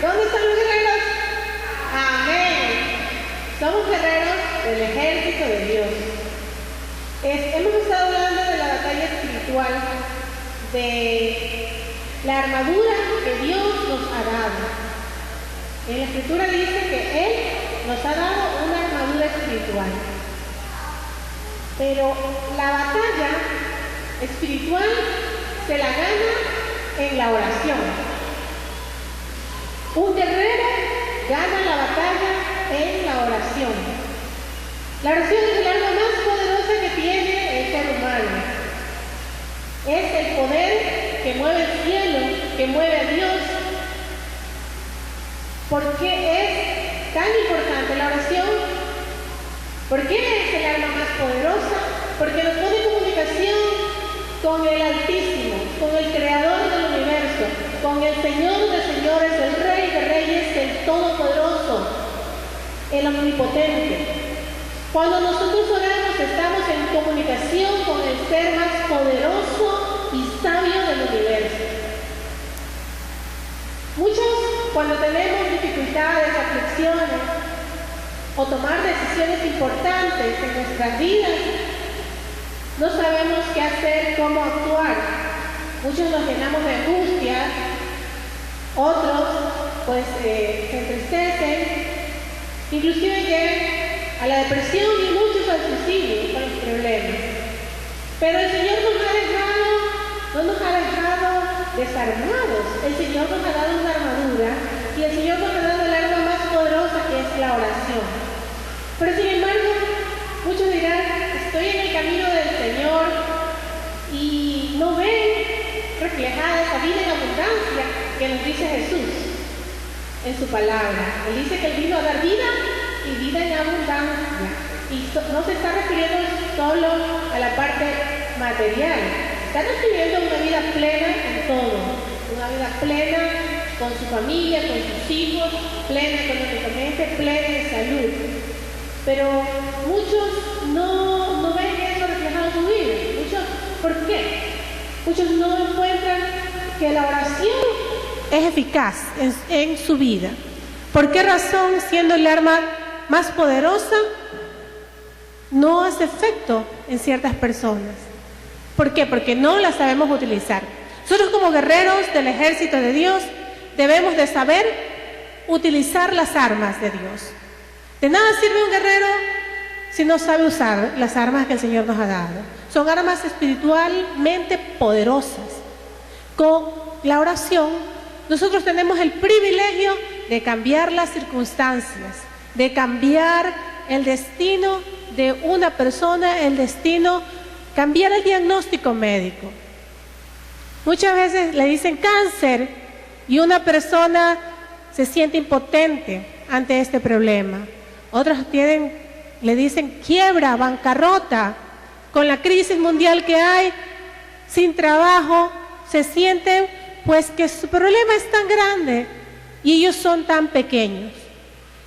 ¿Dónde están los guerreros? Amén. Somos guerreros del ejército de Dios. Hemos estado hablando de la batalla espiritual, de la armadura que Dios nos ha dado. En la Escritura dice que Él nos ha dado una armadura espiritual. Pero la batalla espiritual se la gana en la oración. Un guerrero gana la batalla en la oración. La oración es el arma más poderosa que tiene el ser humano. Es el poder que mueve el cielo, que mueve a Dios. ¿Por qué es tan importante la oración? ¿Por qué es el arma más poderosa? Porque nos pone en comunicación con el Altísimo, con el Creador del universo, con el Señor de señores, el Rey de reyes, el Todopoderoso, el Omnipotente. Cuando nosotros oramos, estamos en comunicación con el ser más poderoso y sabio del universo. Muchos, cuando tenemos dificultades, aflicciones, o tomar decisiones importantes en nuestras vidas, no sabemos qué hacer, cómo actuar. Muchos nos llenamos de angustia, otros pues se entristecen, inclusive llegan a la depresión y muchos al suicidio con los problemas. Pero el Señor no nos ha dejado desarmados. El Señor nos ha dado una armadura y el Señor nos ha dado el arma más poderosa, que es la oración. Pero sin embargo, muchos dirán, estoy en el camino del Señor y no ven reflejada esa vida en abundancia que nos dice Jesús en su palabra. Él dice que Él vino a dar vida y vida en abundancia. Y no se está refiriendo solo a la parte material, está refiriendo a una vida plena en todo, una vida plena con su familia, con sus hijos, plena económicamente, plena en salud. Pero muchos no ven eso reflejado en su vida. ¿Por qué? Muchos no encuentran que la oración es eficaz en su vida. ¿Por qué razón, siendo el arma más poderosa, no hace efecto en ciertas personas? ¿Por qué? Porque no la sabemos utilizar. Nosotros como guerreros del ejército de Dios debemos de saber utilizar las armas de Dios. De nada sirve un guerrero si no sabe usar las armas que el Señor nos ha dado. Son armas espiritualmente poderosas. Con la oración, nosotros tenemos el privilegio de cambiar las circunstancias, de cambiar el destino de una persona, cambiar el diagnóstico médico. Muchas veces le dicen cáncer y una persona se siente impotente ante este problema. Otros le dicen quiebra, bancarrota, con la crisis mundial que hay, sin trabajo, se sienten pues que su problema es tan grande y ellos son tan pequeños.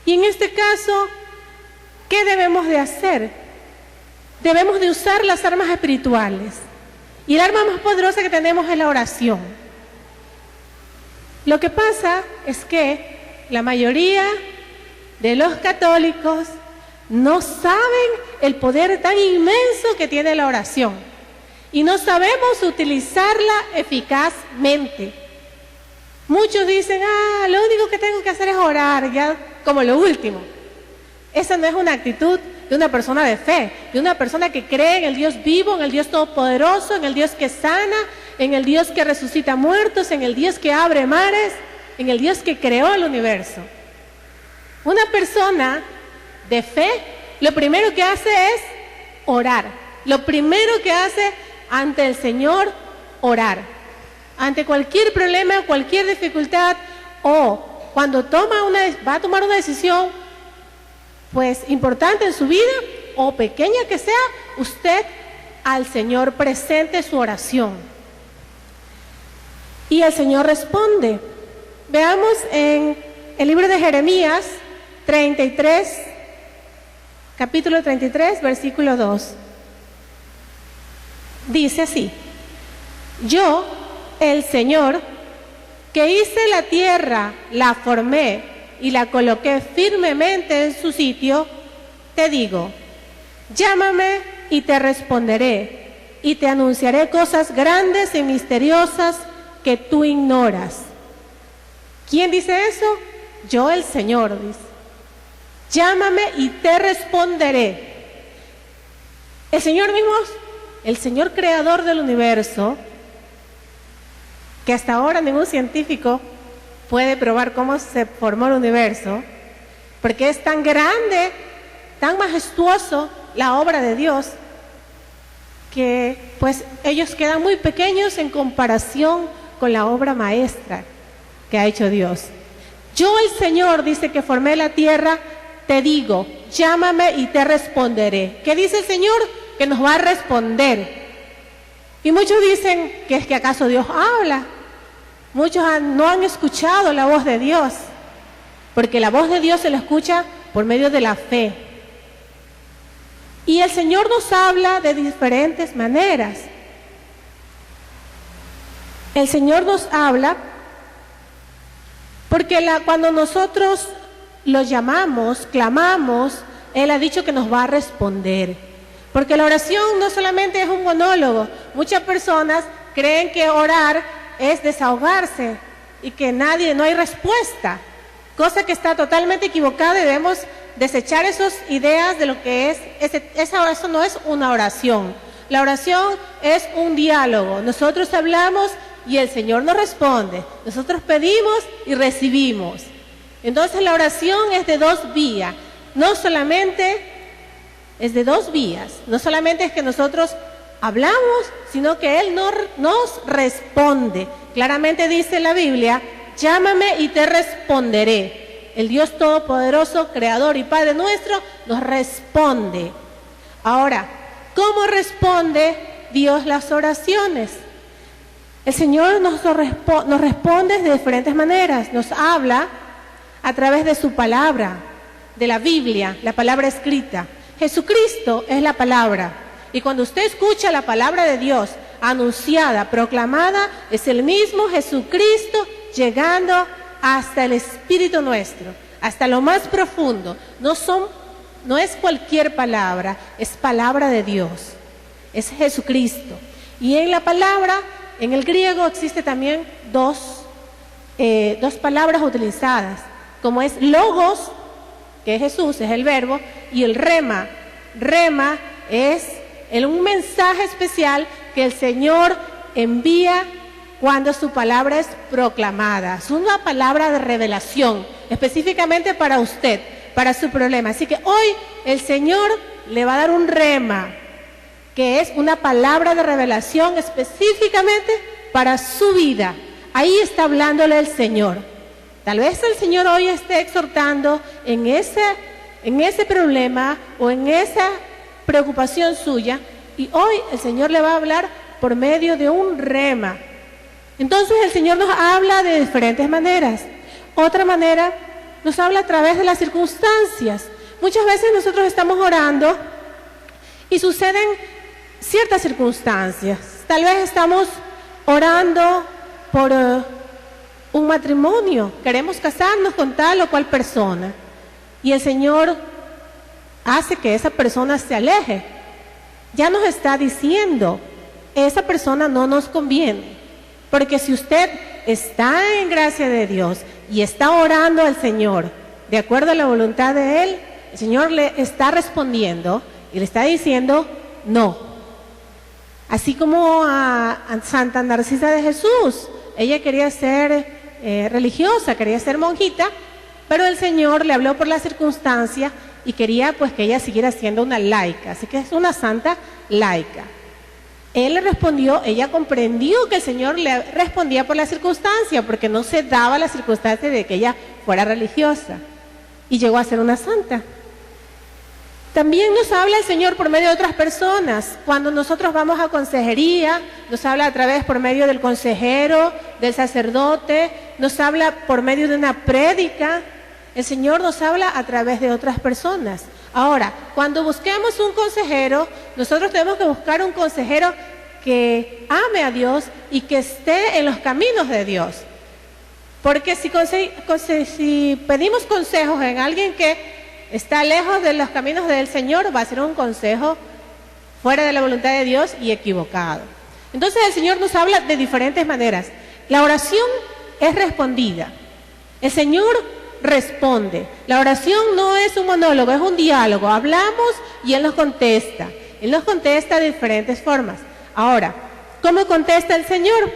Y en este caso, ¿qué debemos de hacer? Debemos de usar las armas espirituales. Y el arma más poderosa que tenemos es la oración. Lo que pasa es que la mayoría de los católicos no saben el poder tan inmenso que tiene la oración y no sabemos utilizarla eficazmente. Muchos dicen, lo único que tengo que hacer es orar, ya como lo último. Esa no es una actitud de una persona de fe, de una persona que cree en el Dios vivo, en el Dios todopoderoso, en el Dios que sana, en el Dios que resucita muertos, en el Dios que abre mares, en el Dios que creó el universo. Una persona de fe, lo primero que hace es orar. Lo primero que hace ante el Señor, orar. Ante cualquier problema, cualquier dificultad, o cuando va a tomar una decisión, pues importante en su vida, o pequeña que sea, usted al Señor presente su oración. Y el Señor responde. Veamos en el libro de Jeremías 33, capítulo 33, versículo 2. Dice así: yo, el Señor, que hice la tierra, la formé y la coloqué firmemente en su sitio, te digo, llámame y te responderé, y te anunciaré cosas grandes y misteriosas que tú ignoras. ¿Quién dice eso? Yo, el Señor, dice. Llámame y te responderé. El Señor mismo, el Señor creador del universo, que hasta ahora ningún científico puede probar cómo se formó el universo, porque es tan grande, tan majestuoso la obra de Dios, que pues ellos quedan muy pequeños en comparación con la obra maestra que ha hecho Dios. Yo, el Señor, dice que formé la tierra, te digo, llámame y te responderé. ¿Qué dice el Señor? Que nos va a responder. Y muchos dicen que es que acaso Dios habla. Muchos no han escuchado la voz de Dios, porque la voz de Dios se la escucha por medio de la fe. Y el Señor nos habla de diferentes maneras. El Señor nos habla porque cuando nosotros lo llamamos, clamamos, Él ha dicho que nos va a responder. Porque la oración no solamente es un monólogo. Muchas personas creen que orar es desahogarse y que no hay respuesta. Cosa que está totalmente equivocada y debemos desechar esas ideas de lo que es. Eso no es una oración. La oración es un diálogo. Nosotros hablamos y el Señor nos responde. Nosotros pedimos y recibimos. Entonces la oración es de dos vías. No solamente es de dos vías. No solamente es que nosotros hablamos, sino que Él nos responde. Claramente dice la Biblia, llámame y te responderé. El Dios Todopoderoso, Creador y Padre nuestro, nos responde. Ahora, ¿cómo responde Dios las oraciones? El Señor nos responde de diferentes maneras. Nos habla a través de su palabra, de la Biblia, la palabra escrita. Jesucristo es la palabra. Y cuando usted escucha la palabra de Dios anunciada, proclamada, es el mismo Jesucristo llegando hasta el espíritu nuestro, hasta lo más profundo. No es cualquier palabra, es palabra de Dios. Es Jesucristo. Y en la palabra, en el griego existe también dos palabras utilizadas, como es logos, que es Jesús, es el verbo, y el rema. Rema es un mensaje especial que el Señor envía cuando su palabra es proclamada. Es una palabra de revelación, específicamente para usted, para su problema. Así que hoy el Señor le va a dar un rema, que es una palabra de revelación específicamente para su vida. Ahí está hablándole el Señor. Tal vez el Señor hoy esté exhortando en ese problema o en esa preocupación suya, y hoy el Señor le va a hablar por medio de un rema. Entonces el Señor nos habla de diferentes maneras. Otra manera, nos habla a través de las circunstancias. Muchas veces nosotros estamos orando y suceden ciertas circunstancias. Tal vez estamos orando por un matrimonio, queremos casarnos con tal o cual persona, y el Señor hace que esa persona se aleje. Ya nos está diciendo, esa persona no nos conviene. Porque si usted está en gracia de Dios y está orando al Señor de acuerdo a la voluntad de Él, el Señor le está respondiendo y le está diciendo no. Así como a Santa Narcisa de Jesús, ella quería ser religiosa, quería ser monjita, pero el Señor le habló por la circunstancia y quería pues que ella siguiera siendo una laica, así que es una santa laica. Él le respondió, ella comprendió que el Señor le respondía por la circunstancia, porque no se daba la circunstancia de que ella fuera religiosa, y llegó a ser una santa. También nos habla el Señor por medio de otras personas. Cuando nosotros vamos a consejería, nos habla a través por medio del consejero, del sacerdote, nos habla por medio de una prédica. El Señor nos habla a través de otras personas. Ahora, cuando busquemos un consejero, nosotros tenemos que buscar un consejero que ame a Dios y que esté en los caminos de Dios. Porque si pedimos consejos en alguien que está lejos de los caminos del Señor, va a ser un consejo fuera de la voluntad de Dios y equivocado. Entonces el Señor nos habla de diferentes maneras. La oración es respondida. El Señor responde. La oración no es un monólogo, es un diálogo. Hablamos y Él nos contesta. Él nos contesta de diferentes formas. Ahora, ¿cómo contesta el Señor?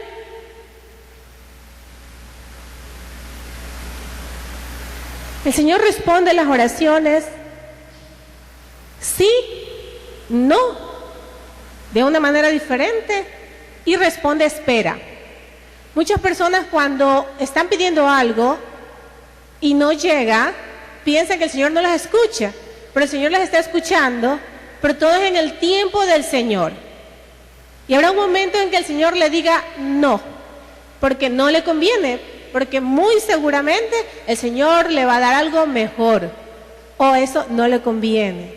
El Señor responde las oraciones sí, no, de una manera diferente, y responde espera. Muchas personas cuando están pidiendo algo y no llega, piensan que el Señor no las escucha, pero el Señor las está escuchando, pero todo es en el tiempo del Señor. Y habrá un momento en que el Señor le diga no, porque no le conviene, porque muy seguramente el Señor le va a dar algo mejor, o eso no le conviene.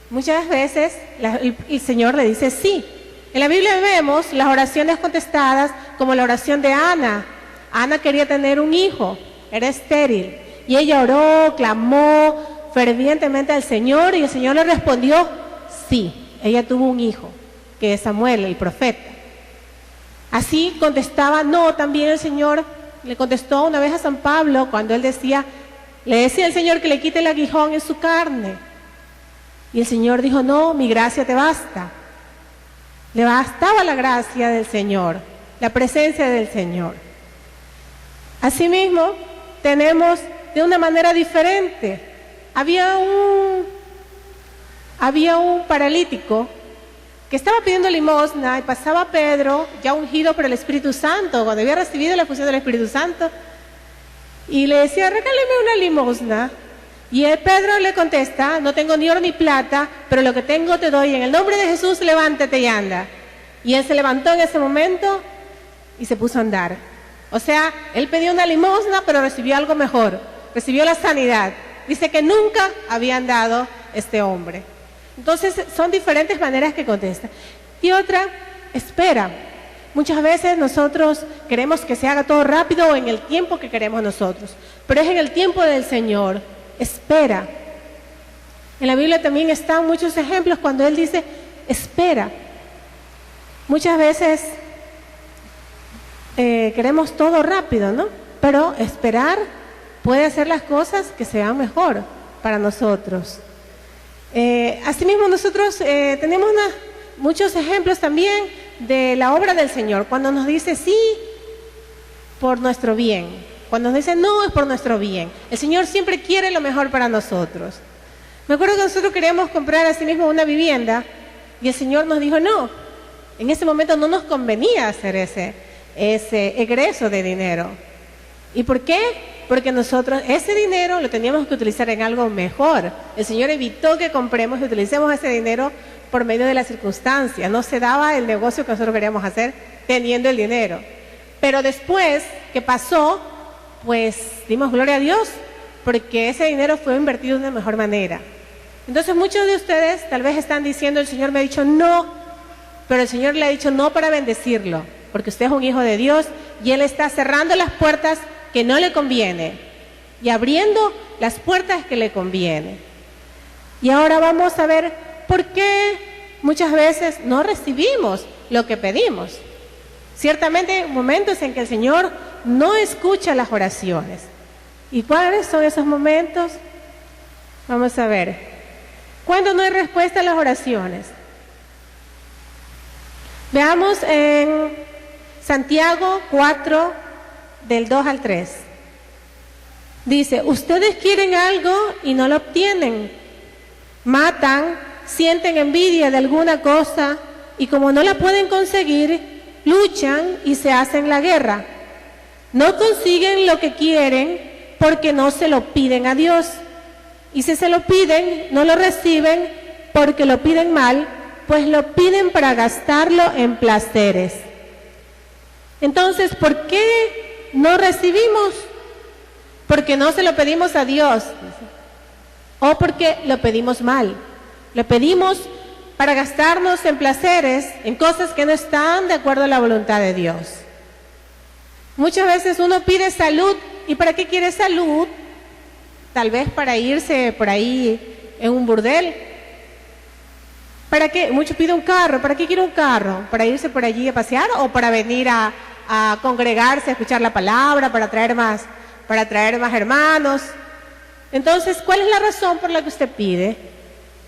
Muchas veces el Señor le dice sí. En la Biblia vemos las oraciones contestadas como la oración de Ana. Ana quería tener un hijo, era estéril, y ella oró, clamó fervientemente al Señor, y el Señor le respondió sí. Ella tuvo un hijo, que es Samuel, el profeta. Así contestaba no, también el Señor le contestó una vez a San Pablo cuando él le decía al Señor que le quite el aguijón en su carne. Y el Señor dijo, no, mi gracia te basta. Le bastaba la gracia del Señor, la presencia del Señor. Asimismo, tenemos de una manera diferente. Había un paralítico que estaba pidiendo limosna y pasaba Pedro, ya ungido por el Espíritu Santo, cuando había recibido la fusión del Espíritu Santo, y le decía, regáleme una limosna. Y Pedro le contesta, no tengo ni oro ni plata, pero lo que tengo te doy. En el nombre de Jesús, levántate y anda. Y él se levantó en ese momento y se puso a andar. O sea, él pidió una limosna, pero recibió algo mejor. Recibió la sanidad. Dice que nunca había andado este hombre. Entonces, son diferentes maneras que contesta. Y otra, espera. Muchas veces nosotros queremos que se haga todo rápido o en el tiempo que queremos nosotros. Pero es en el tiempo del Señor. Espera. En la Biblia también están muchos ejemplos cuando Él dice, espera. Muchas veces queremos todo rápido, ¿no? Pero esperar puede hacer las cosas que sean mejor para nosotros. Asimismo, nosotros tenemos muchos ejemplos también de la obra del Señor. Cuando nos dice sí, por nuestro bien. Cuando nos dice no, es por nuestro bien. El Señor siempre quiere lo mejor para nosotros. Me acuerdo que nosotros queríamos comprar así mismo una vivienda y el Señor nos dijo no. En ese momento no nos convenía hacer ese egreso de dinero. ¿Y por qué? Porque nosotros ese dinero lo teníamos que utilizar en algo mejor. El Señor evitó que compremos y utilicemos ese dinero por medio de las circunstancias. No se daba el negocio que nosotros queríamos hacer teniendo el dinero. Pero después que pasó, pues dimos gloria a Dios, porque ese dinero fue invertido de una mejor manera. Entonces muchos de ustedes tal vez están diciendo, el Señor me ha dicho no, pero el Señor le ha dicho no para bendecirlo, porque usted es un hijo de Dios y Él está cerrando las puertas que no le conviene y abriendo las puertas que le conviene. Y ahora vamos a ver por qué muchas veces no recibimos lo que pedimos. Ciertamente hay momentos en que el Señor no escucha las oraciones. ¿Y cuáles son esos momentos? Vamos a ver. ¿Cuándo no hay respuesta a las oraciones? Veamos en Santiago 4, del 2 al 3. Dice, ustedes quieren algo y no lo obtienen. Matan, sienten envidia de alguna cosa y como no la pueden conseguir, luchan y se hacen la guerra. No consiguen lo que quieren porque no se lo piden a Dios. Y si se lo piden, no lo reciben porque lo piden mal, pues lo piden para gastarlo en placeres. Entonces, ¿por qué no recibimos? Porque no se lo pedimos a Dios. O porque lo pedimos mal. Lo pedimos para gastarnos en placeres, en cosas que no están de acuerdo a la voluntad de Dios. Muchas veces uno pide salud. ¿Y para qué quiere salud? Tal vez para irse por ahí en un burdel. ¿Para qué? Muchos piden un carro. ¿Para qué quiere un carro? ¿Para irse por allí a pasear o para venir a congregarse, a escuchar la palabra, para traer más hermanos? Entonces, ¿cuál es la razón por la que usted pide?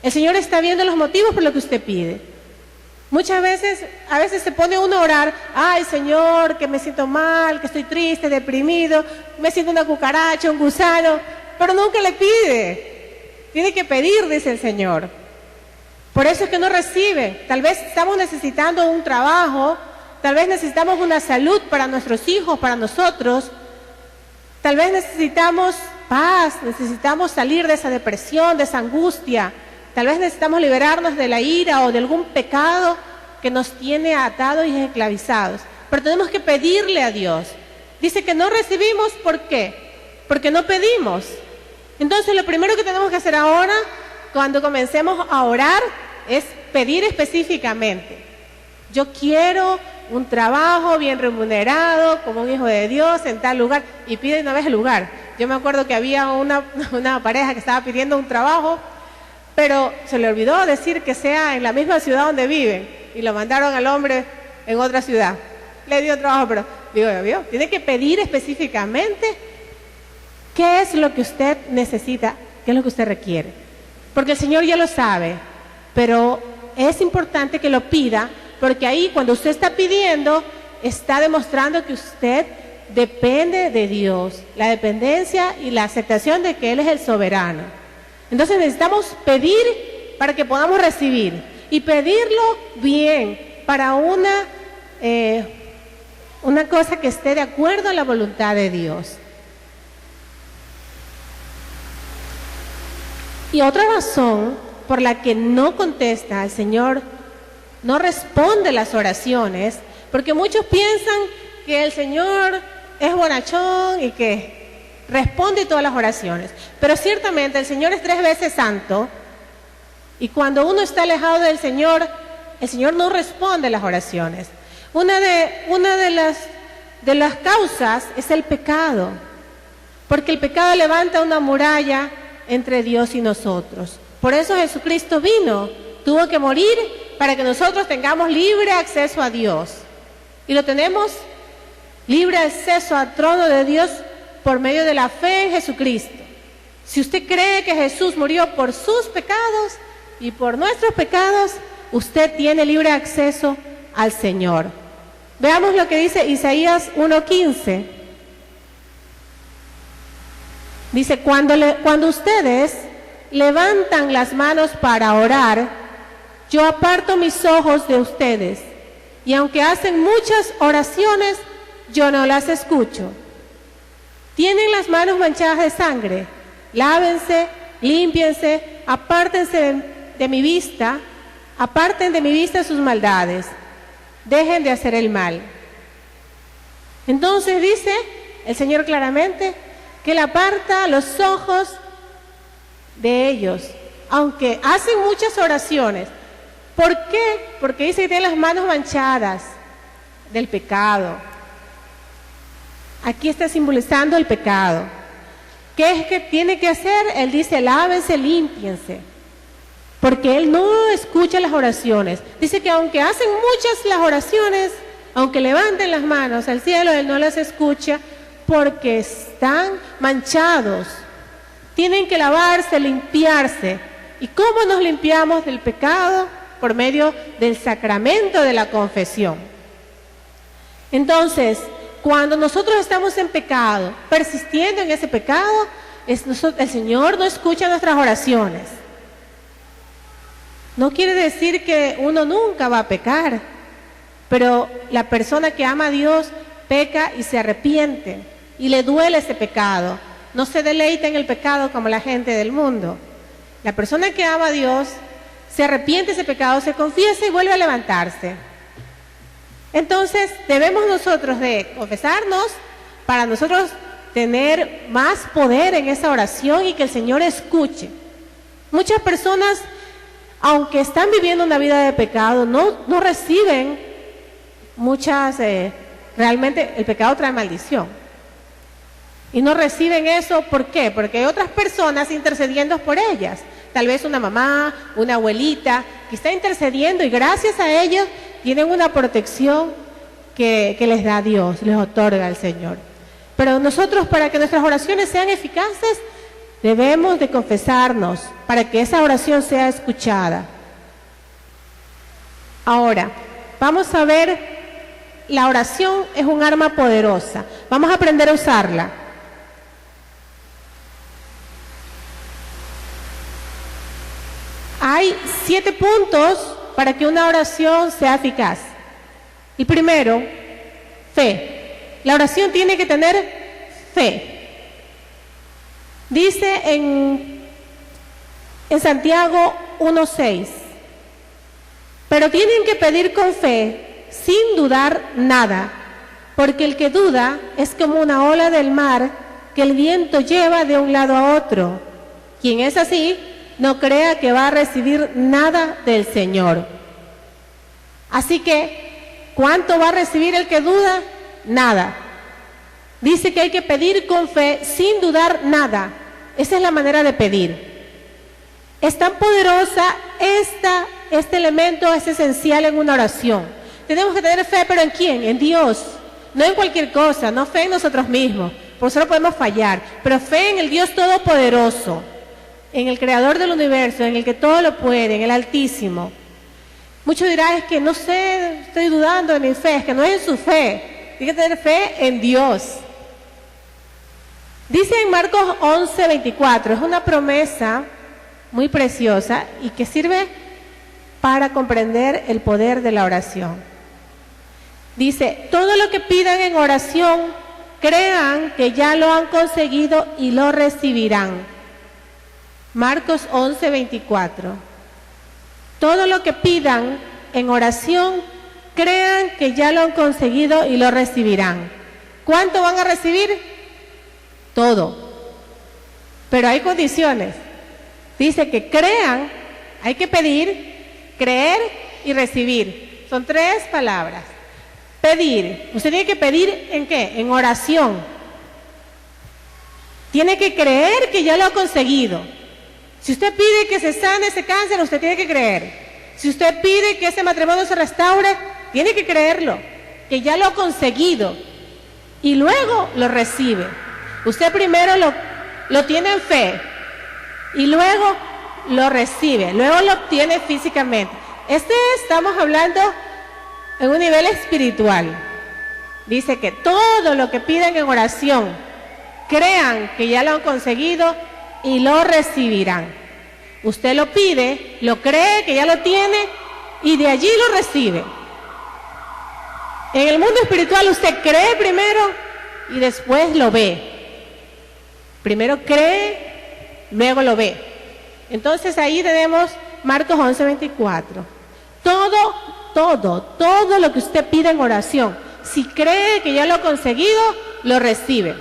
El Señor está viendo los motivos por los que usted pide. Muchas veces, a veces se pone uno a orar, ay Señor, que me siento mal, que estoy triste, deprimido, me siento una cucaracha, un gusano, pero nunca le pide. Tiene que pedir, dice el Señor. Por eso es que no recibe. Tal vez estamos necesitando un trabajo, tal vez necesitamos una salud para nuestros hijos, para nosotros, tal vez necesitamos paz, necesitamos salir de esa depresión, de esa angustia. Tal vez necesitamos liberarnos de la ira o de algún pecado que nos tiene atados y esclavizados. Pero tenemos que pedirle a Dios. Dice que no recibimos, ¿por qué? Porque no pedimos. Entonces lo primero que tenemos que hacer ahora, cuando comencemos a orar, es pedir específicamente. Yo quiero un trabajo bien remunerado, como un hijo de Dios, en tal lugar, y pide una vez el lugar. Yo me acuerdo que había una pareja que estaba pidiendo un trabajo, pero se le olvidó decir que sea en la misma ciudad donde viven, y lo mandaron al hombre en otra ciudad. Le dio trabajo, pero digo, tiene que pedir específicamente qué es lo que usted necesita, qué es lo que usted requiere. Porque el Señor ya lo sabe, pero es importante que lo pida, porque ahí cuando usted está pidiendo, está demostrando que usted depende de Dios, la dependencia y la aceptación de que Él es el soberano. Entonces necesitamos pedir para que podamos recibir, y pedirlo bien, para una cosa que esté de acuerdo a la voluntad de Dios. Y otra razón por la que no contesta al Señor, no responde las oraciones, porque muchos piensan que el Señor es bonachón y que responde todas las oraciones. Pero ciertamente el Señor es 3 veces santo, y cuando uno está alejado del Señor, el Señor no responde las oraciones. Una de las causas es el pecado, porque el pecado levanta una muralla entre Dios y nosotros. Por eso Jesucristo vino, tuvo que morir para que nosotros tengamos libre acceso a Dios. Y lo tenemos libre acceso al trono de Dios por medio de la fe en Jesucristo. Si usted cree que Jesús murió por sus pecados y por nuestros pecados, usted tiene libre acceso al Señor. Veamos lo que dice Isaías 1:15. Dice, cuando ustedes levantan las manos para orar, yo aparto mis ojos de ustedes, y aunque hacen muchas oraciones, yo no las escucho. Tienen las manos manchadas de sangre, lávense, límpiense, apártense de mi vista, aparten de mi vista sus maldades, dejen de hacer el mal. Entonces dice el Señor claramente que Él aparta los ojos de ellos, aunque hacen muchas oraciones. ¿Por qué? Porque dice que tienen las manos manchadas del pecado. Aquí está simbolizando el pecado. ¿Qué es que tiene que hacer? Él dice, lávense, límpiense. Porque Él no escucha las oraciones. Dice que aunque hacen muchas las oraciones, aunque levanten las manos al cielo, Él no las escucha porque están manchados. Tienen que lavarse, limpiarse. ¿Y cómo nos limpiamos del pecado? Por medio del sacramento de la confesión. Entonces, cuando nosotros estamos en pecado, persistiendo en ese pecado, el Señor no escucha nuestras oraciones. No quiere decir que uno nunca va a pecar, pero la persona que ama a Dios peca y se arrepiente, y le duele ese pecado. No se deleita en el pecado como la gente del mundo. La persona que ama a Dios se arrepiente de ese pecado, se confiesa y vuelve a levantarse. Entonces debemos nosotros de confesarnos para nosotros tener más poder en esa oración y que el Señor escuche. Muchas personas, aunque están viviendo una vida de pecado, no reciben muchas realmente el pecado trae maldición. Y no reciben eso, ¿por qué? Porque hay otras personas intercediendo por ellas. Tal vez una mamá, una abuelita, que está intercediendo y gracias a ellos tienen una protección que les da Dios, les otorga el Señor. Pero nosotros, para que nuestras oraciones sean eficaces, debemos de confesarnos para que esa oración sea escuchada. Ahora, vamos a ver, la oración es un arma poderosa. Vamos a aprender a usarla. Hay 7 puntos para que una oración sea eficaz. El primero, fe. La oración tiene que tener fe. Dice en Santiago 1:6, pero tienen que pedir con fe, sin dudar nada, porque el que duda es como una ola del mar que el viento lleva de un lado a otro. Quien es así, no crea que va a recibir nada del Señor. Así que, ¿cuánto va a recibir el que duda? Nada. Dice que hay que pedir con fe, sin dudar nada. Esa es la manera de pedir. Es tan poderosa, este elemento es esencial en una oración. Tenemos que tener fe, ¿pero en quién? En Dios. No en cualquier cosa, no fe en nosotros mismos. Por eso no podemos fallar. Pero fe en el Dios Todopoderoso, en el Creador del universo, en el que todo lo puede, en el Altísimo. Muchos dirán, es que no sé, estoy dudando de mi fe, es que no es en su fe. Tiene que tener fe en Dios. Dice en Marcos 11:24, es una promesa muy preciosa y que sirve para comprender el poder de la oración. Dice, todo lo que pidan en oración, crean que ya lo han conseguido y lo recibirán. Marcos 11:24. Todo lo que pidan en oración, crean que ya lo han conseguido y lo recibirán. ¿Cuánto van a recibir? Todo. Pero hay condiciones. Dice que crean, hay que pedir, creer y recibir. Son 3 palabras. Pedir. Usted tiene que pedir ¿en qué? En oración. Tiene que creer que ya lo ha conseguido. Si usted pide que se sane ese cáncer, usted tiene que creer. Si usted pide que ese matrimonio se restaure, tiene que creerlo, que ya lo ha conseguido. Y luego lo recibe. Usted primero lo tiene en fe y luego lo recibe, luego lo obtiene físicamente. Estamos hablando en un nivel espiritual. Dice que todo lo que piden en oración, crean que ya lo han conseguido y lo recibirán. Usted lo pide, lo cree que ya lo tiene y de allí lo recibe. En el mundo espiritual usted cree primero y después lo ve. Primero cree, luego lo ve. Entonces ahí tenemos Marcos 11:24. Todo lo que usted pide en oración, si cree que ya lo ha conseguido, lo recibe.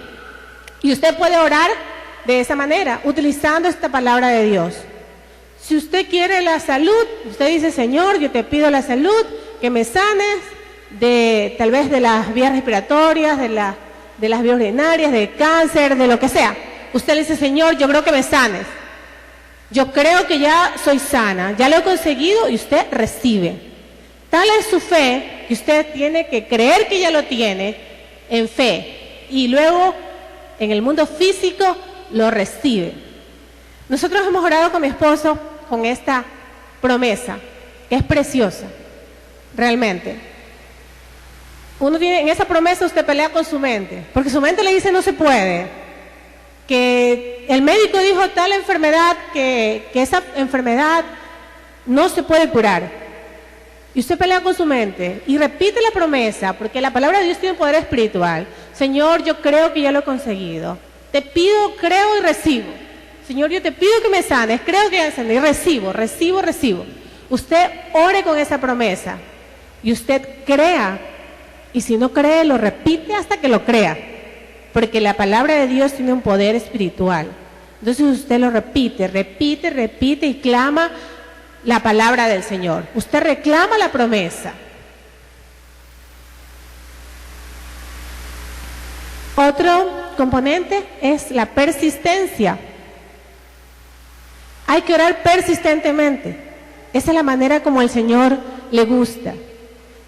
Y usted puede orar de esa manera, utilizando esta palabra de Dios. Si usted quiere la salud, usted dice, Señor, yo te pido la salud, que me sanes tal vez de las vías respiratorias, de las vías urinarias, de cáncer, de lo que sea. Usted le dice, Señor, yo creo que me sanes. Yo creo que ya soy sana, ya lo he conseguido y usted recibe. Tal es su fe que usted tiene que creer que ya lo tiene en fe y luego en el mundo físico lo recibe. Nosotros hemos orado con mi esposo con esta promesa, que es preciosa, realmente. En esa promesa usted pelea con su mente, porque su mente le dice no se puede, que el médico dijo tal enfermedad, que esa enfermedad no se puede curar. Y usted pelea con su mente y repite la promesa, porque la palabra de Dios tiene un poder espiritual. Señor, yo creo que ya lo he conseguido. Te pido, creo y recibo. Señor, yo te pido que me sanes, creo que ya sané y recibo. Usted ore con esa promesa y usted crea. Y si no cree, lo repite hasta que lo crea. Porque la palabra de Dios tiene un poder espiritual. Entonces usted lo repite y clama la palabra del Señor. Usted reclama la promesa. Otro componente es la persistencia. Hay que orar persistentemente. Esa es la manera como el Señor le gusta.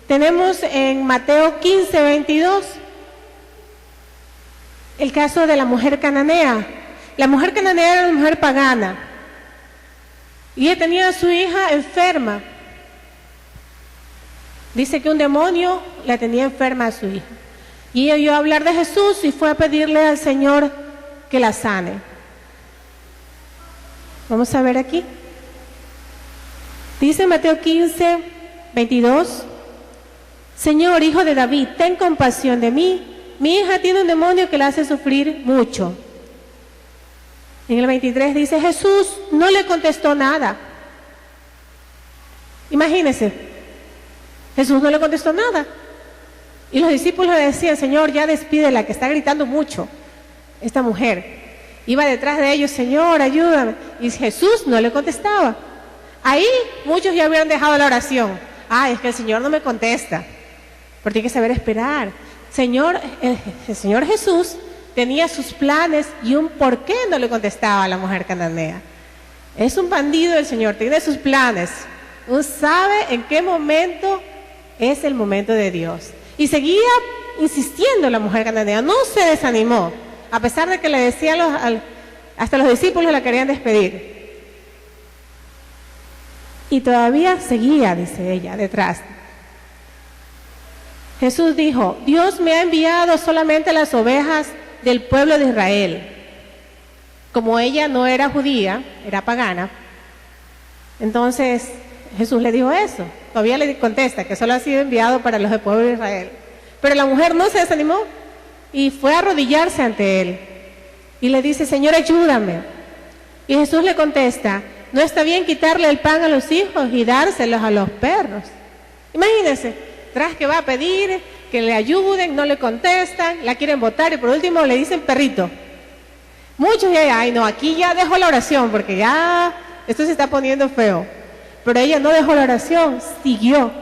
Tenemos en Mateo 15, 22, el caso de la mujer cananea. La mujer cananea era una mujer pagana. Y ella tenía a su hija enferma. Dice que un demonio la tenía enferma a su hija. Y ella oyó hablar de Jesús y fue a pedirle al Señor que la sane. Vamos a ver aquí. Dice Mateo 15, 22. Señor, hijo de David, ten compasión de mí. Mi hija tiene un demonio que la hace sufrir mucho. En el 23 dice, Jesús no le contestó nada. Imagínense, Jesús no le contestó nada. Y los discípulos le decían, Señor, ya despídela, que está gritando mucho esta mujer. Iba detrás de ellos, Señor, ayúdame. Y Jesús no le contestaba. Ahí muchos ya habían dejado la oración. Es que el Señor no me contesta. Porque hay que saber esperar. El Señor Jesús tenía sus planes y un por qué no le contestaba a la mujer cananea. Es un bandido el Señor, tiene sus planes. Uno sabe en qué momento es el momento de Dios. Y seguía insistiendo la mujer cananea, no se desanimó, a pesar de que le decía hasta los discípulos la querían despedir. Y todavía seguía, dice ella, detrás. Jesús dijo, Dios me ha enviado solamente a las ovejas del pueblo de Israel. Como ella no era judía, era pagana, entonces Jesús le dijo eso. Todavía le contesta que solo ha sido enviado para los del pueblo de Israel. Pero la mujer no se desanimó y fue a arrodillarse ante él. Y le dice, Señor, ayúdame. Y Jesús le contesta, no está bien quitarle el pan a los hijos y dárselos a los perros. Imagínense, tras que va a pedir que le ayuden, no le contestan, la quieren botar y por último le dicen perrito. Muchos ya, no, aquí ya dejo la oración porque ya esto se está poniendo feo. Pero ella no dejó la oración, siguió.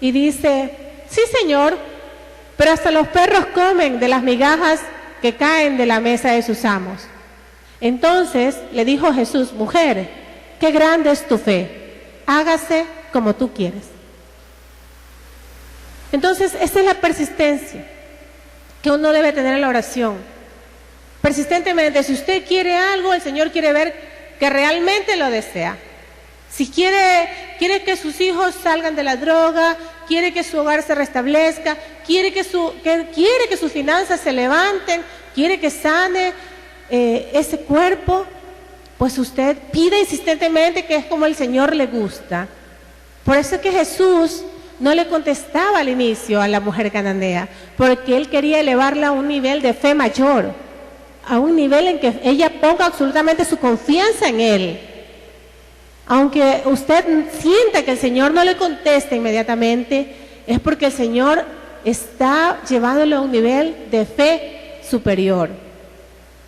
Y dice, sí, Señor, pero hasta los perros comen de las migajas que caen de la mesa de sus amos. Entonces le dijo Jesús, mujer, qué grande es tu fe, hágase como tú quieres. Entonces, esa es la persistencia que uno debe tener en la oración. Persistentemente, si usted quiere algo, el Señor quiere ver que realmente lo desea. Si quiere que sus hijos salgan de la droga, quiere que su hogar se restablezca, quiere que sus finanzas se levanten, quiere que sane ese cuerpo, pues usted pide insistentemente, que es como el Señor le gusta. Por eso es que Jesús no le contestaba al inicio a la mujer cananea, porque Él quería elevarla a un nivel de fe mayor, a un nivel en que ella ponga absolutamente su confianza en Él. Aunque usted sienta que el Señor no le contesta inmediatamente, es porque el Señor está llevándolo a un nivel de fe superior.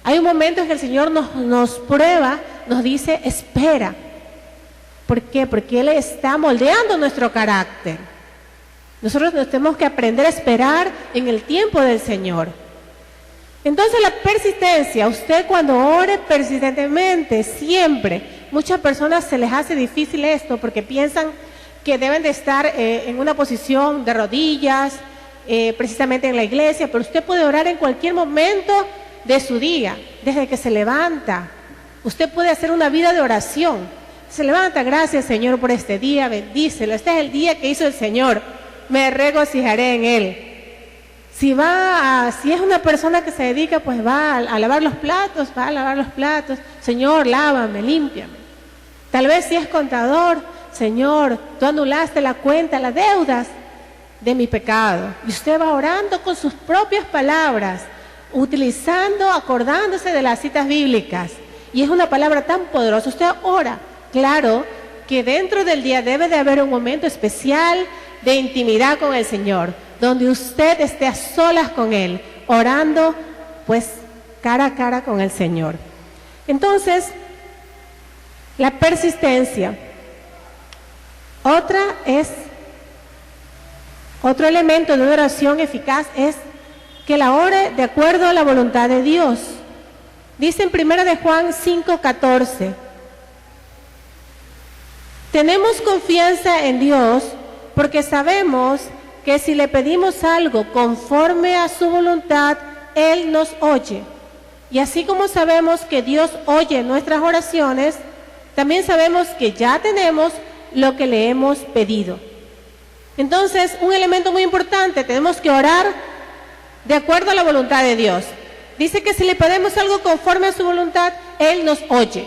Hay un momento en que el Señor nos prueba, nos dice, espera. ¿Por qué? Porque Él está moldeando nuestro carácter. Nosotros nos tenemos que aprender a esperar en el tiempo del Señor. Entonces la persistencia, usted cuando ore persistentemente, siempre, muchas personas se les hace difícil esto porque piensan que deben de estar en una posición de rodillas, precisamente en la iglesia, pero usted puede orar en cualquier momento de su día, desde que se levanta. Usted puede hacer una vida de oración. Se levanta, gracias Señor por este día, bendícelo. Este es el día que hizo el Señor, me regocijaré en Él. Si es una persona que se dedica, pues va a lavar los platos, Señor, lávame, límpiame. Tal vez si es contador, Señor, tú anulaste la cuenta, las deudas de mi pecado. Y usted va orando con sus propias palabras, acordándose de las citas bíblicas. Y es una palabra tan poderosa. Usted ora. Claro que dentro del día debe de haber un momento especial de intimidad con el Señor, donde usted esté a solas con Él, orando pues cara a cara con el Señor. Entonces, la persistencia. Otro elemento de una oración eficaz es que la ore de acuerdo a la voluntad de Dios. Dice en 1 de Juan 5:14, tenemos confianza en Dios porque sabemos que si le pedimos algo conforme a su voluntad, Él nos oye. Y así como sabemos que Dios oye nuestras oraciones, también sabemos que ya tenemos lo que le hemos pedido. Entonces, un elemento muy importante, tenemos que orar de acuerdo a la voluntad de Dios. Dice que si le pedimos algo conforme a su voluntad, Él nos oye.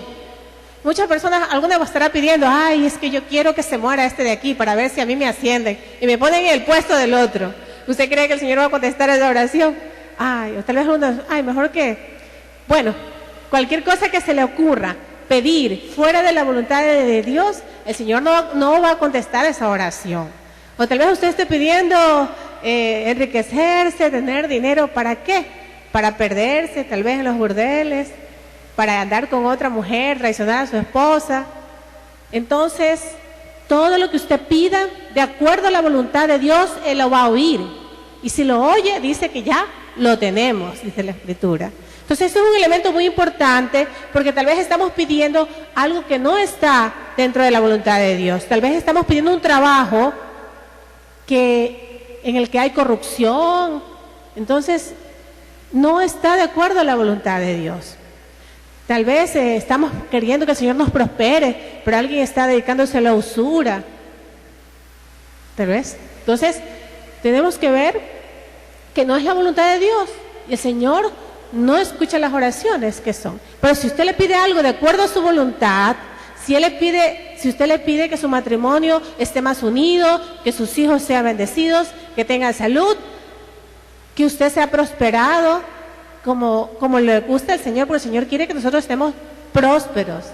Muchas personas, alguna estará pidiendo, ay, es que yo quiero que se muera este de aquí para ver si a mí me ascienden y me ponen en el puesto del otro. ¿Usted cree que el Señor va a contestar esa oración? Ay, o tal vez uno, ay, mejor que... Bueno, cualquier cosa que se le ocurra pedir fuera de la voluntad de Dios, el Señor no va a contestar esa oración. O tal vez usted esté pidiendo enriquecerse, tener dinero, ¿para qué? Para perderse, tal vez en los burdeles, para andar con otra mujer, traicionar a su esposa. Entonces, todo lo que usted pida, de acuerdo a la voluntad de Dios, Él lo va a oír. Y si lo oye, dice que ya lo tenemos, dice la Escritura. Entonces, eso es un elemento muy importante, porque tal vez estamos pidiendo algo que no está dentro de la voluntad de Dios. Tal vez estamos pidiendo un trabajo en el que hay corrupción. Entonces, no está de acuerdo a la voluntad de Dios. Tal vez estamos queriendo que el Señor nos prospere, pero alguien está dedicándose a la usura. Tal vez. Entonces, tenemos que ver que no es la voluntad de Dios. Y el Señor no escucha las oraciones que son. Pero si usted le pide algo de acuerdo a su voluntad, si usted le pide que su matrimonio esté más unido, que sus hijos sean bendecidos, que tengan salud, que usted sea prosperado, como le gusta al Señor, porque el Señor quiere que nosotros estemos prósperos.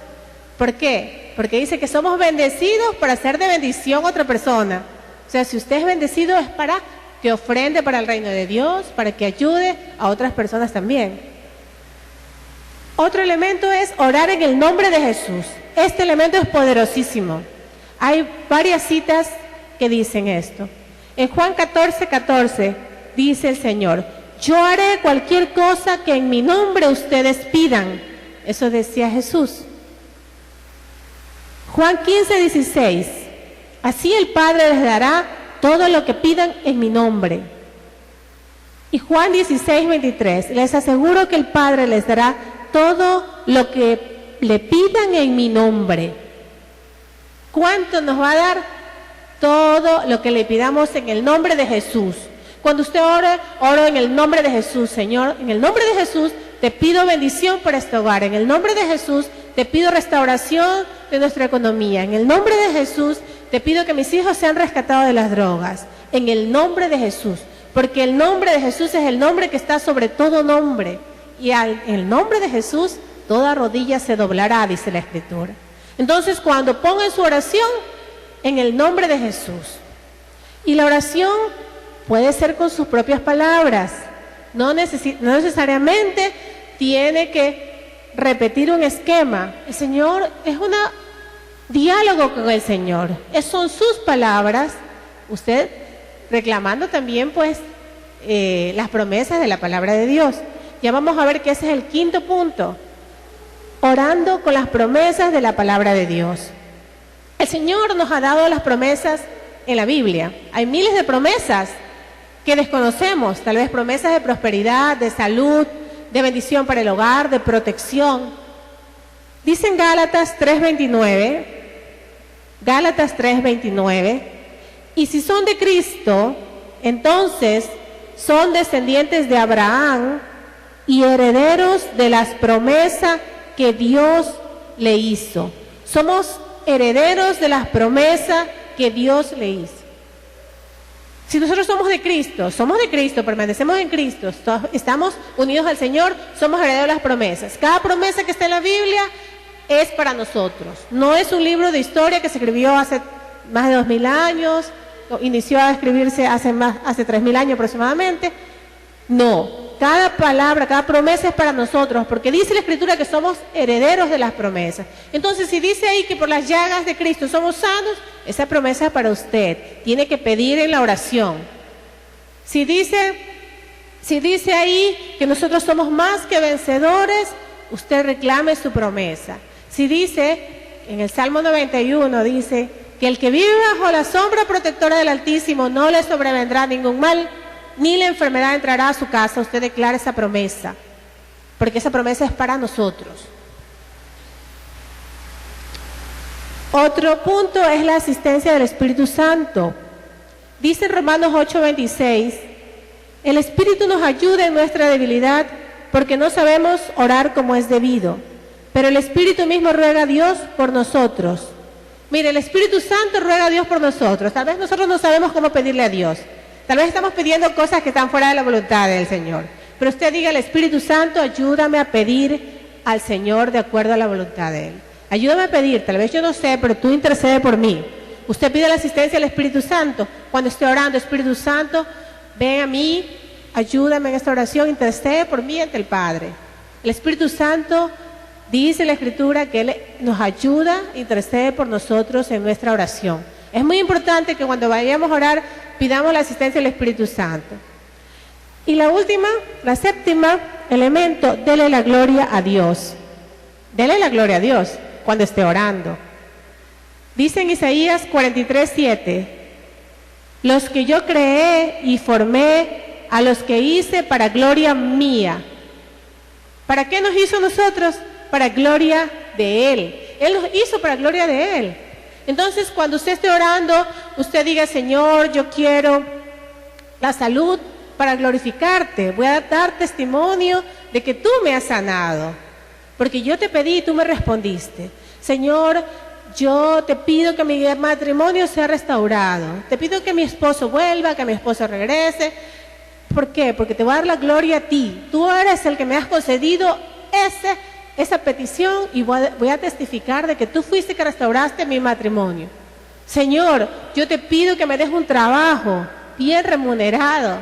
¿Por qué? Porque dice que somos bendecidos para ser de bendición a otra persona. O sea, si usted es bendecido es para que ofrende para el reino de Dios, para que ayude a otras personas también. Otro elemento es orar en el nombre de Jesús. Este elemento es poderosísimo. Hay varias citas que dicen esto. En Juan 14:14 dice el Señor, yo haré cualquier cosa que en mi nombre ustedes pidan. Eso decía Jesús. Juan 15:16, así el Padre les dará todo lo que pidan en mi nombre. Y Juan 16:23, les aseguro que el Padre les dará todo lo que le pidan en mi nombre. ¿Cuánto nos va a dar? Todo lo que le pidamos en el nombre de Jesús. Cuando usted oro en el nombre de Jesús, Señor, en el nombre de Jesús te pido bendición para este hogar. En el nombre de Jesús te pido restauración de nuestra economía. En el nombre de Jesús te pido que mis hijos sean rescatados de las drogas. En el nombre de Jesús. Porque el nombre de Jesús es el nombre que está sobre todo nombre. Y en el nombre de Jesús toda rodilla se doblará, dice la Escritura. Entonces, cuando pongan su oración, en el nombre de Jesús. Y la oración puede ser con sus propias palabras. No necesariamente tiene que repetir un esquema. El Señor es un diálogo con el Señor. Son sus palabras. Usted reclamando también, pues, las promesas de la palabra de Dios. Ya vamos a ver que ese es el quinto punto. Orando con las promesas de la palabra de Dios. El Señor nos ha dado las promesas en la Biblia. Hay miles de promesas que desconocemos, tal vez promesas de prosperidad, de salud, de bendición para el hogar, de protección. Dice en Gálatas 3:29, y si son de Cristo, entonces son descendientes de Abraham y herederos de las promesas que Dios le hizo. Somos herederos de las promesas que Dios le hizo. Si nosotros somos de Cristo, permanecemos en Cristo, estamos unidos al Señor, somos herederos de las promesas. Cada promesa que está en la Biblia es para nosotros. No es un libro de historia que se escribió hace más de 2000 años, inició a escribirse hace 3000 años aproximadamente. No. Cada palabra, cada promesa es para nosotros, porque dice la Escritura que somos herederos de las promesas. Entonces, si dice ahí que por las llagas de Cristo somos sanos, esa promesa es para usted. Tiene que pedir en la oración. Si dice, Si dice ahí que nosotros somos más que vencedores, usted reclame su promesa. Si dice, en el Salmo 91 dice, que el que vive bajo la sombra protectora del Altísimo no le sobrevendrá ningún mal, ni la enfermedad entrará a su casa. Usted declara esa promesa, porque esa promesa es para nosotros. Otro punto es la asistencia del Espíritu Santo. Dice en Romanos 8:26, el Espíritu nos ayuda en nuestra debilidad porque no sabemos orar como es debido, pero el Espíritu mismo ruega a Dios por nosotros. Mire, el Espíritu Santo ruega a Dios por nosotros. Tal vez nosotros no sabemos cómo pedirle a Dios. Tal vez estamos pidiendo cosas que están fuera de la voluntad del Señor. Pero usted diga al Espíritu Santo, ayúdame a pedir al Señor de acuerdo a la voluntad de Él. Ayúdame a pedir, tal vez yo no sé, pero tú intercede por mí. Usted pide la asistencia del Espíritu Santo. Cuando esté orando, Espíritu Santo, ven a mí, ayúdame en esta oración, intercede por mí ante el Padre. El Espíritu Santo dice la Escritura que Él nos ayuda, intercede por nosotros en nuestra oración. Es muy importante que cuando vayamos a orar, pidamos la asistencia del Espíritu Santo. Y la última, la séptima elemento, dele la gloria a Dios. Dele la gloria a Dios cuando esté orando. Dice en Isaías 43:7, los que yo creé y formé, a los que hice para gloria mía. ¿Para qué nos hizo nosotros? Para gloria de Él. Él nos hizo para gloria de Él. Entonces, cuando usted esté orando, usted diga, Señor, yo quiero la salud para glorificarte. Voy a dar testimonio de que tú me has sanado. Porque yo te pedí y tú me respondiste. Señor, yo te pido que mi matrimonio sea restaurado. Te pido que mi esposo vuelva, que mi esposo regrese. ¿Por qué? Porque te voy a dar la gloria a ti. Tú eres el que me has concedido esa petición y voy a testificar de que tú fuiste que restauraste mi matrimonio. Señor, yo te pido que me des un trabajo bien remunerado.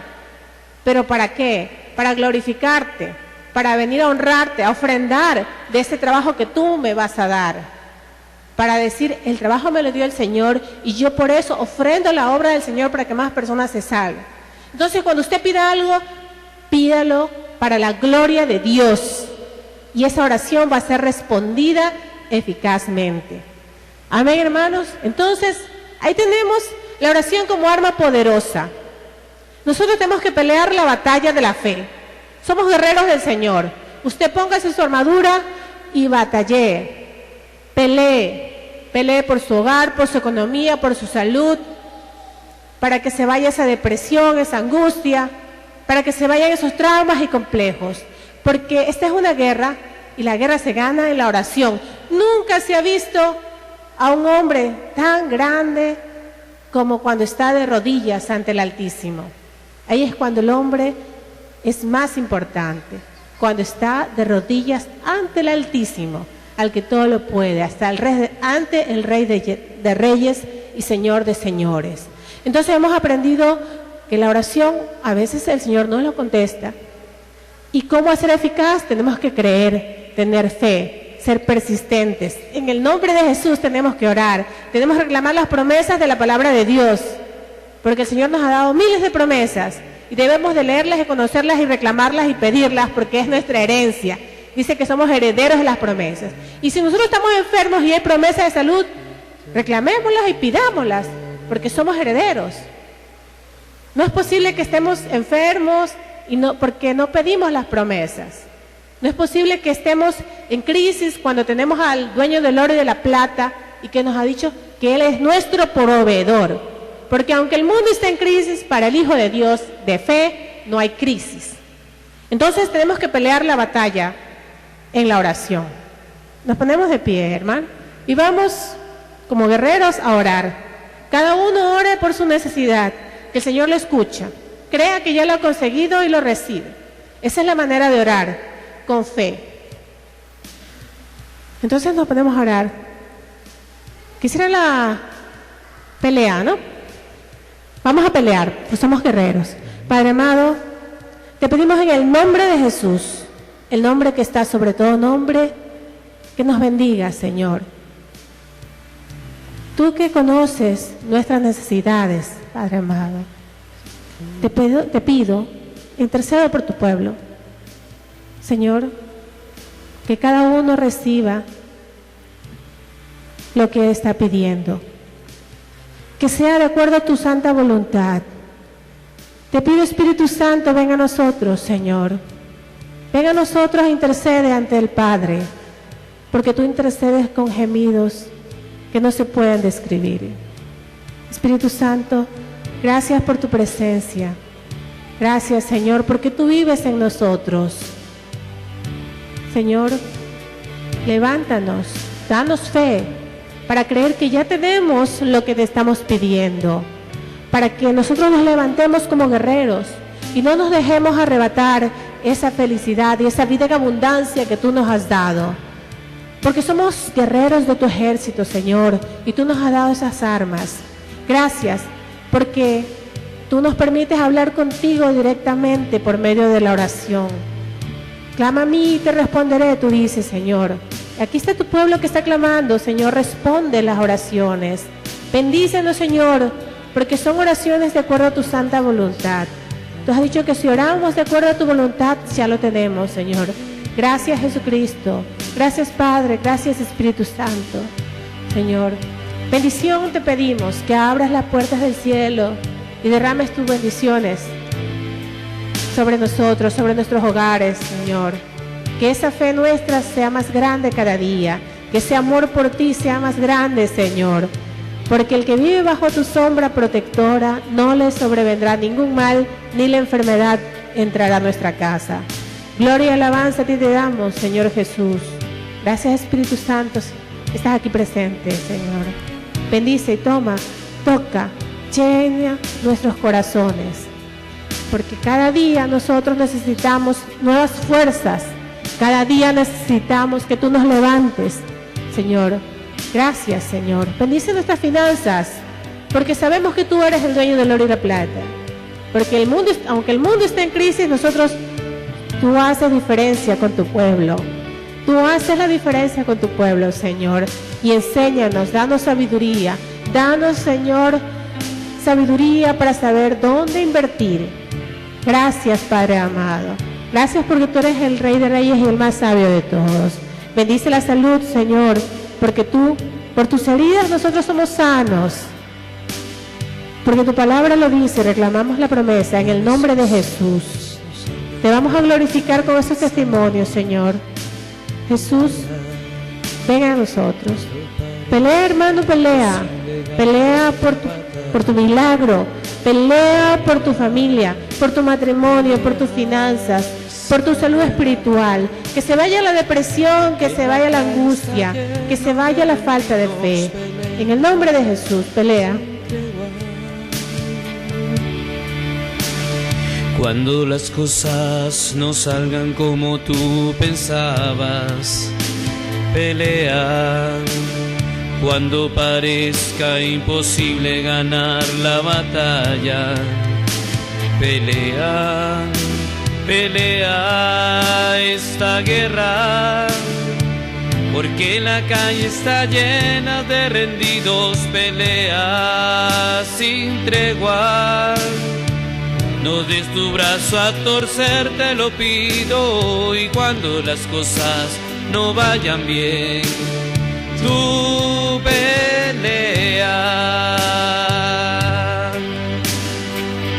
¿Pero para qué? Para glorificarte, para venir a honrarte, a ofrendar de ese trabajo que tú me vas a dar. Para decir, el trabajo me lo dio el Señor y yo por eso ofrendo la obra del Señor para que más personas se salven. Entonces, cuando usted pida algo, pídalo para la gloria de Dios. Y esa oración va a ser respondida eficazmente. Amén, hermanos. Entonces, ahí tenemos la oración como arma poderosa. Nosotros tenemos que pelear la batalla de la fe. Somos guerreros del Señor. Usted póngase su armadura y batallee. Pelee por su hogar, por su economía, por su salud, para que se vaya esa depresión, esa angustia, para que se vayan esos traumas y complejos. Porque esta es una guerra y la guerra se gana en la oración. Nunca se ha visto a un hombre tan grande como cuando está de rodillas ante el Altísimo. Ahí es cuando el hombre es más importante, cuando está de rodillas ante el Altísimo, al que todo lo puede, ante el Rey de Reyes y Señor de Señores. Entonces hemos aprendido que la oración a veces el Señor no lo contesta. ¿Y cómo hacer eficaz? Tenemos que creer, tener fe, ser persistentes. En el nombre de Jesús tenemos que orar, tenemos que reclamar las promesas de la palabra de Dios, porque el Señor nos ha dado miles de promesas y debemos de leerlas y conocerlas y reclamarlas y pedirlas porque es nuestra herencia. Dice que somos herederos de las promesas. Y si nosotros estamos enfermos y hay promesas de salud, reclamémoslas y pidámoslas, porque somos herederos. No es posible que estemos enfermos porque no pedimos las promesas. No es posible que estemos en crisis cuando tenemos al dueño del oro y de la plata y que nos ha dicho que Él es nuestro proveedor. Porque aunque el mundo esté en crisis, para el Hijo de Dios de fe no hay crisis. Entonces tenemos que pelear la batalla en la oración. Nos ponemos de pie, hermano, y vamos como guerreros a orar. Cada uno ore por su necesidad, que el Señor lo escucha. Crea que ya lo ha conseguido y lo recibe. Esa es la manera de orar, con fe. Entonces nos ponemos a orar. Quisiera la pelea, ¿no? Vamos a pelear, pues somos guerreros. Padre amado, te pedimos en el nombre de Jesús, el nombre que está sobre todo nombre, que nos bendiga, Señor. Tú que conoces nuestras necesidades, Padre amado, te pido intercedo por tu pueblo. Señor, que cada uno reciba lo que está pidiendo, que sea de acuerdo a tu santa voluntad. Te pido, Espíritu Santo, ven a nosotros, Señor. Ven a nosotros e intercede ante el Padre, porque tú intercedes con gemidos que no se pueden describir. Espíritu Santo, gracias por tu presencia. Gracias, Señor, porque tú vives en nosotros. Señor, levántanos, danos fe para creer que ya tenemos lo que te estamos pidiendo, para que nosotros nos levantemos como guerreros y no nos dejemos arrebatar esa felicidad y esa vida en abundancia que tú nos has dado. Porque somos guerreros de tu ejército, Señor, y tú nos has dado esas armas. Gracias, porque tú nos permites hablar contigo directamente por medio de la oración. Clama a mí y te responderé, tú dices, Señor. Aquí está tu pueblo que está clamando, Señor, responde las oraciones. Bendícenos, Señor, porque son oraciones de acuerdo a tu santa voluntad. Tú has dicho que si oramos de acuerdo a tu voluntad, ya lo tenemos, Señor. Gracias, Jesucristo. Gracias, Padre. Gracias, Espíritu Santo. Señor, bendición te pedimos, que abras las puertas del cielo y derrames tus bendiciones sobre nosotros, sobre nuestros hogares, Señor. Que esa fe nuestra sea más grande cada día. Que ese amor por ti sea más grande, Señor. Porque el que vive bajo tu sombra protectora no le sobrevendrá ningún mal, ni la enfermedad entrará a nuestra casa. Gloria y alabanza a ti te damos, Señor Jesús. Gracias, Espíritu Santo, estás aquí presente, Señor. Bendice y toma, toca, llena nuestros corazones. Porque cada día nosotros necesitamos nuevas fuerzas. Cada día necesitamos que tú nos levantes, Señor. Gracias, Señor. Bendice nuestras finanzas, porque sabemos que tú eres el dueño del oro y la plata. Porque aunque el mundo esté en crisis, tú haces diferencia con tu pueblo. Tú haces la diferencia con tu pueblo, Señor. Y enséñanos, danos sabiduría. Danos, Señor, sabiduría para saber dónde invertir. Gracias, Padre amado. Gracias porque tú eres el Rey de Reyes y el más sabio de todos. Bendice la salud, Señor, porque tú, por tus heridas, nosotros somos sanos. Porque tu palabra lo dice, reclamamos la promesa en el nombre de Jesús. Te vamos a glorificar con esos testimonios, Señor. Jesús, ven a nosotros. Pelea, hermano, pelea. Pelea por tu milagro. Pelea por tu familia, por tu matrimonio, por tus finanzas, por tu salud espiritual. Que se vaya la depresión, que se vaya la angustia, que se vaya la falta de fe. En el nombre de Jesús, pelea. Cuando las cosas no salgan como tú pensabas, pelea. Cuando parezca imposible ganar la batalla, pelea, pelea esta guerra, porque la calle está llena de rendidos, pelea sin tregua. No des tu brazo a torcer, te lo pido, y cuando las cosas no vayan bien, tú pelea.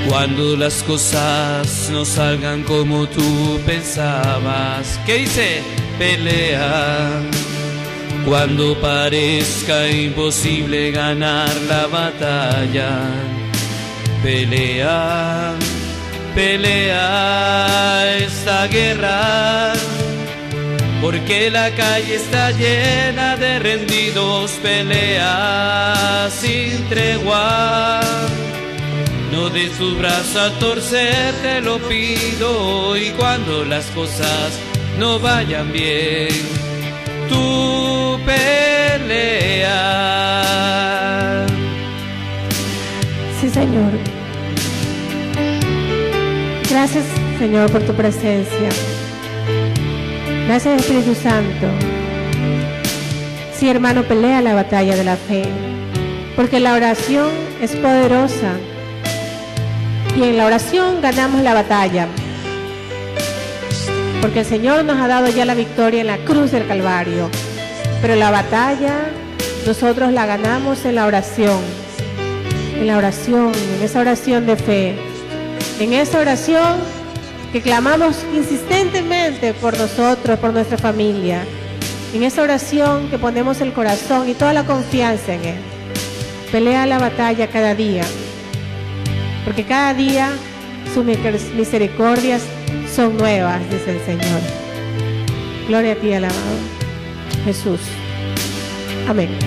Cuando las cosas no salgan como tú pensabas, ¿qué dice? Pelea. Cuando parezca imposible ganar la batalla, pelea, pelea esta guerra, porque la calle está llena de rendidos, pelea sin tregua. No des tu brazo a torcer, te lo pido, y cuando las cosas no vayan bien, tú pelea. Sí, Señor. Gracias, Señor, por tu presencia. Gracias, Espíritu Santo. Sí, hermano, pelea la batalla de la fe, porque la oración es poderosa y en la oración ganamos la batalla. porque el Señor nos ha dado ya la victoria en la cruz del Calvario. Pero la batalla nosotros la ganamos en la oración, en esa oración de fe, en esa oración que clamamos insistentemente por nosotros, por nuestra familia, en esa oración que ponemos el corazón y toda la confianza en Él. Pelea la batalla cada día, porque cada día sus misericordias son nuevas, dice el Señor. Gloria a ti, alabado Jesús. Amén.